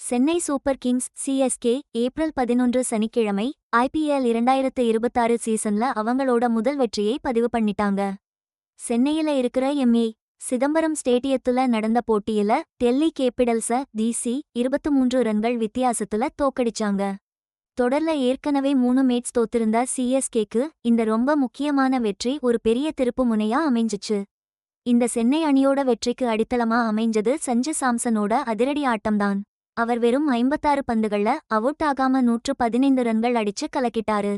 Chennai super Kings CSK April 11 சனிக்கிழமை IPL 2026 சீசன்ல அவங்களோட முதல் வெற்றியை பதிவு பண்ணிட்டாங்க. சென்னையில இருக்கிற எம்.ஏ. சிதம்பரம் ஸ்டேடியத்துல நடந்த போட்டியில டெல்லி கேபிடல்ஸ DC 23 ரன்கள் வித்தியாசத்துல தோக்கடிச்சாங்க. தொடர்ல ஏற்கனவே 3 மேட்ச் தோத்திருந்த சிஎஸ்கேக்கு இந்த ரொம்ப முக்கியமான வெற்றி ஒரு பெரிய திருப்பு முனையா அமைஞ்சிச்சு. இந்த சென்னை அணியோட வெற்றிக்கு அடித்தளமா அமைஞ்சது சஞ்சு சாம்சனோட அதிரடி ஆட்டம்தான். அவர் வெறும் 56 பந்துகள்ல அவுட் ஆகாம 115 ரன்கள் அடிச்சு கலக்கிட்டாரு.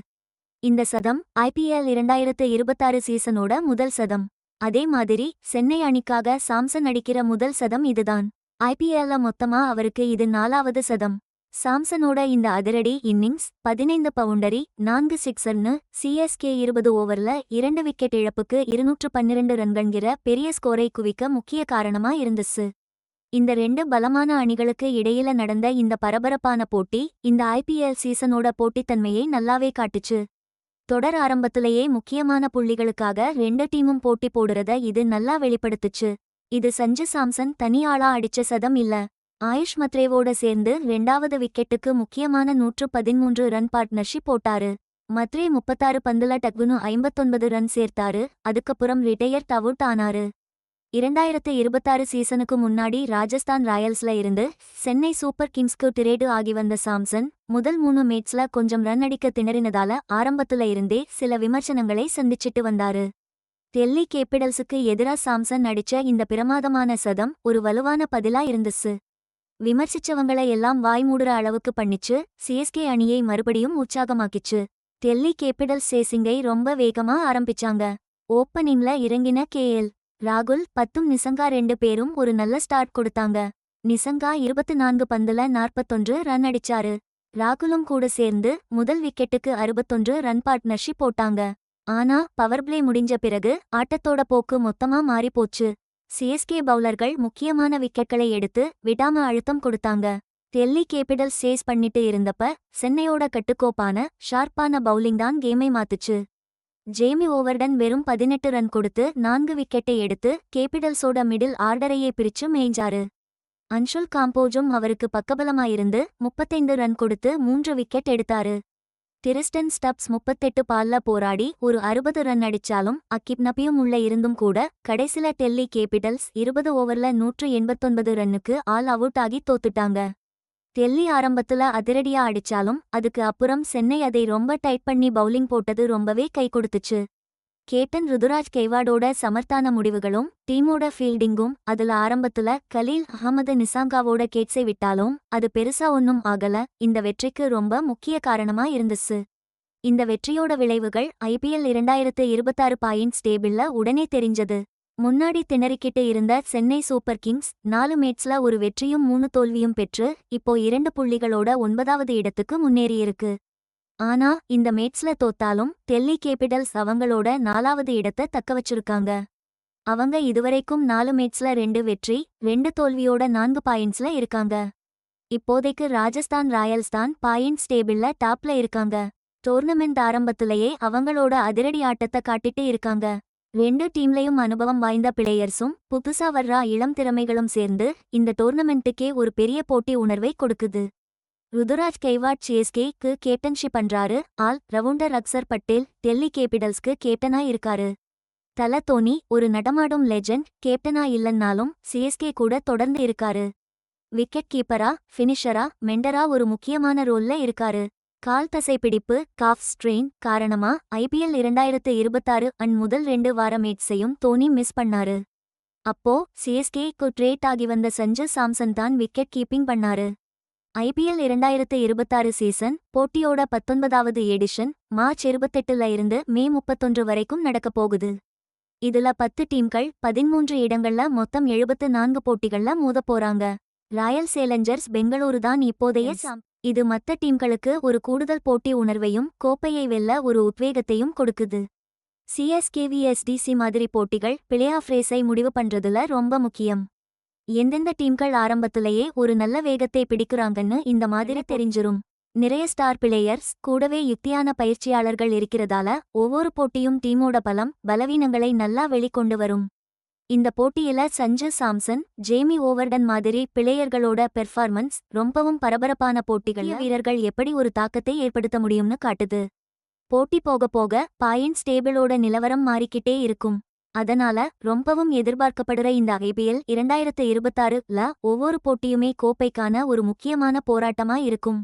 இந்த சதம் ஐபிஎல் 2026 சீசனோட முதல் சதம். அதே மாதிரி சென்னை அணிக்காக சாம்சன் அடிக்கிற முதல் சதம் இதுதான். ஐபிஎல்ல மொத்தமா அவருக்கு இது 4வது சதம். சாம்சனோட இந்த அதிரடி இன்னிங்ஸ் 15 பவுண்டரி 4 சிக்ஸர்னு சிஎஸ்கே 20 ஓவர்ல 2 விக்கெட் இழப்புக்கு 212 ரன்கள்ங்கிற பெரிய ஸ்கோரை குவிக்க முக்கிய காரணமா இருந்துச்சு. இந்த 2 பலமான அணிகளுக்கு இடையில நடந்த இந்த பரபரப்பான போட்டி இந்த ஐபிஎல் சீசனோட போட்டித்தன்மையை நல்லாவே காட்டுச்சு. தொடர் ஆரம்பத்திலேயே முக்கியமான புள்ளிகளுக்காக 2 டீமும் போட்டி போடுறத இது நல்லா வெளிப்படுத்துச்சு. இது சஞ்சு சாம்சன் தனி ஆளா அடிச்ச சதம் இல்ல. ஆயுஷ் மத்ரேவோட சேர்ந்து 2வது விக்கெட்டுக்கு முக்கியமான 113 ரன் பார்ட்னர்ஷிப் போட்டாரு. மத்ரே 36 பந்துல டக்குனு 59 ரன் சேர்த்தாரு. அதுக்கப்புறம் ரிட்டையர் அவுட் ஆனாரு. 2026 சீசனுக்கு முன்னாடி ராஜஸ்தான் ராயல்ஸ்ல இருந்து சென்னை சூப்பர் கிங்ஸ்க்கு டிரேடு ஆகி வந்த சாம்சன் முதல் 3 மேட்ச்ல கொஞ்சம் ரன் அடிக்க திணறினதால ஆரம்பத்துல இருந்தே சில விமர்சனங்களை சந்திச்சிட்டு வந்தாரு. டெல்லி கேபிடல்ஸுக்கு எதிரா சாம்சன் அடிச்ச இந்த பிரமாதமான சதம் ஒரு வலுவான பதிலா இருந்துச்சு. விமர்சிச்சவங்களை எல்லாம் வாய்மூடுற அளவுக்கு பண்ணிச்சு. சிஎஸ்கே அணியை மறுபடியும் உற்சாகமாக்கிச்சு. டெல்லி கேபிடல்ஸ் சேசிங்கை ரொம்ப வேகமா ஆரம்பிச்சாங்க. ஓப்பனிங்ல இறங்கின KL ராகுல் பத்தும் நிசங்கா 2 பேரும் ஒரு நல்ல ஸ்டார்ட் கொடுத்தாங்க. நிசங்கா 24 பந்துல 41 ரன் அடிச்சாரு. ராகுலும் கூட சேர்ந்து முதல் விக்கெட்டுக்கு 61 ரன் பார்ட்னர்ஷிப் போட்டாங்க. ஆனா பவர் பிளே முடிஞ்ச பிறகு ஆட்டத்தோட போக்கு மொத்தமா மாறிப்போச்சு. சிஎஸ்கே பவுலர்கள் முக்கியமான விக்கெட்களை எடுத்து விடாம அழுத்தம் கொடுத்தாங்க. டெல்லி கேபிடல்ஸ் சேஸ் பண்ணிட்டு இருந்தப்ப சென்னையோட கட்டுக்கோப்பான ஷார்ப்பான பவுலிங் தான் கேமை மாத்துச்சு. ஜேமி ஓவர்டன் வெறும் 18 ரன் கொடுத்து 4 விக்கெட்டை எடுத்து கேபிடல்ஸோட மிடில் ஆர்டரையே பிரிச்சு மேய்ஞ்சாரு. அன்ஷுல் காம்போஜும் அவருக்கு பக்கபலமாயிருந்து 35 ரன் கொடுத்து 3 விக்கெட் எடுத்தாரு. டிரிஸ்டன் ஸ்டப்ஸ் 38 பால்ல போராடி ஒரு 60 ரன் அடிச்சாலும் அக்கிப்னபியும் உள்ள இருந்தும் கூட கடைசில டெல்லி கேபிடல்ஸ் 20 ஓவர்ல 189 ரன்னுக்கு ஆல் அவுட் ஆகி தோத்துட்டாங்க. டெல்லி ஆரம்பத்துல அதிரடியா அடிச்சாலும் அதுக்கு அப்புறம் சென்னை அதை ரொம்ப டைட் பண்ணி பவுலிங் போட்டது ரொம்பவே கை கொடுத்துச்சு. கேப்டன் ருதுராஜ் கெய்வாடோட சமர்த்தான முடிவுகளும் டீமோட ஃபீல்டிங்கும் அதுல ஆரம்பத்துல கலீல் அஹமது நிசாங்காவோட கேட்ஸை விட்டாலும் அது பெருசா ஒன்னும் ஆகல. இந்த வெற்றிக்கு ரொம்ப முக்கிய காரணமா இருந்துச்சு. இந்த வெற்றியோட விளைவுகள் ஐபிஎல் 2026 பாயிண்ட்ஸ் டேபிள்ல உடனே தெரிஞ்சது. முன்னாடி திணறிக்கிட்டு இருந்த சென்னை சூப்பர் கிங்ஸ் 4 மேட்ச்ல ஒரு வெற்றியும் 3 தோல்வியும் பெற்று இப்போ 2 புள்ளிகளோட 9வது இடத்துக்கு முன்னேறியிருக்கு. ஆனா இந்த மேட்ச்ல தோத்தாலும் டெல்லி கேபிடல்ஸ் அவங்களோட 4வது இடத்தை தக்க வச்சிருக்காங்க. அவங்க இதுவரைக்கும் 4 மேட்ச்ல 2 வெற்றி 2 தோல்வியோட 4 பாயிண்ட்ஸ்ல இருக்காங்க. இப்போதைக்கு ராஜஸ்தான் ராயல்ஸ் தான் பாயிண்ட்ஸ் டேபிள்ல டாப்ல இருக்காங்க. டோர்னமெண்ட் ஆரம்பத்திலேயே அவங்களோட அதிரடி ஆட்டத்தை காட்டிட்டு இருக்காங்க. 2 டீம்லயும் அனுபவம் வாய்ந்த பிளேயர்ஸும் புதுசா வர்ற இளம் திறமைகளும் சேர்ந்து இந்த டோர்னமெண்ட்டுக்கே ஒரு பெரிய போட்டி உணர்வை கொடுக்குது. ருதுராஜ் கெய்வாட் சிஎஸ்கேக்கு கேப்டன்ஷிப் பண்றாரு. ஆல் ரவுண்டர் அக்சர் பட்டேல் டெல்லி கேபிடல்ஸ்க்கு கேப்டனா இருக்காரு. தல தோனி ஒரு நடமாடும் லெஜெண்ட் கேப்டனா இல்லன்னாலும் சிஎஸ்கே கூட தொடர்ந்து இருக்காரு. விக்கெட் கீப்பரா ஃபினிஷரா மெண்டரா ஒரு முக்கியமான ரோல்ல இருக்காரு. கால் தசைப்பிடிப்பு காஃப் ஸ்ட்ரெயின் காரணமா ஐபிஎல் 2026 முதல் 2 வார மேட்சையும் தோனி மிஸ் பண்ணாரு. அப்போ சிஎஸ்கேக்கு ட்ரேட் ஆகி வந்த சஞ்சு சாம்சன் தான் விக்கெட் கீப்பிங் பண்ணாரு. ஐபிஎல் 2026 சீசன் போட்டியோட 19வது எடிஷன் மார்ச் 28ல இருந்து மே 31 வரைக்கும் நடக்கப் போகுது. இதுல 10 டீம்கள் 13 இடங்கள்ல மொத்தம் 74 போட்டிகள்ல மோதப் போறாங்க. ராயல் சேலஞ்சர்ஸ் பெங்களூரு தான் இப்போதைய இது மத்த டீம்களுக்கு ஒரு கூடுதல் போட்டி உணர்வையும் கோப்பையை வெல்ல ஒரு உத்வேகத்தையும் கொடுக்குது. சிஎஸ்கே vs DC மாதிரி போட்டிகள் பிளே ஆஃப் ரேஸை முடிவு பண்றதுல ரொம்ப முக்கியம். எந்தெந்த டீம்கள் ஆரம்பத்திலேயே ஒரு நல்ல வேகத்தை பிடிக்கிறாங்கன்னு இந்த மாதிரி தெரிஞ்சிரும். நிறைய ஸ்டார் பிளேயர்ஸ் கூடவே யுக்தியான பயிற்சியாளர்கள் இருக்கிறதால ஒவ்வொரு போட்டியும் டீமோட பலம் பலவீனங்களை நல்லா வெளிக்கொண்டு வரும். இந்த போட்டியில சஞ்சு சாம்சன், ஜேமி ஓவர்டன் மாதிரி பிளேயர்களோட பெர்ஃபார்மன்ஸ் ரொம்பவும் பரபரப்பான போட்டிகள்ல வீரர்கள் எப்படி ஒரு தாக்கத்தை ஏற்படுத்த முடியும்னு காட்டுது. போட்டி போக போக பாயிண்ட்ஸ் டேபிளோட நிலவரம் மாறிக்கிட்டே இருக்கும். அதனால ரொம்பவும் எதிர்பார்க்கப்படுற இந்த ஐபிஎல் 2026ல ஒவ்வொரு போட்டியுமே கோப்பைக்கான ஒரு முக்கியமான போராட்டமா இருக்கும்.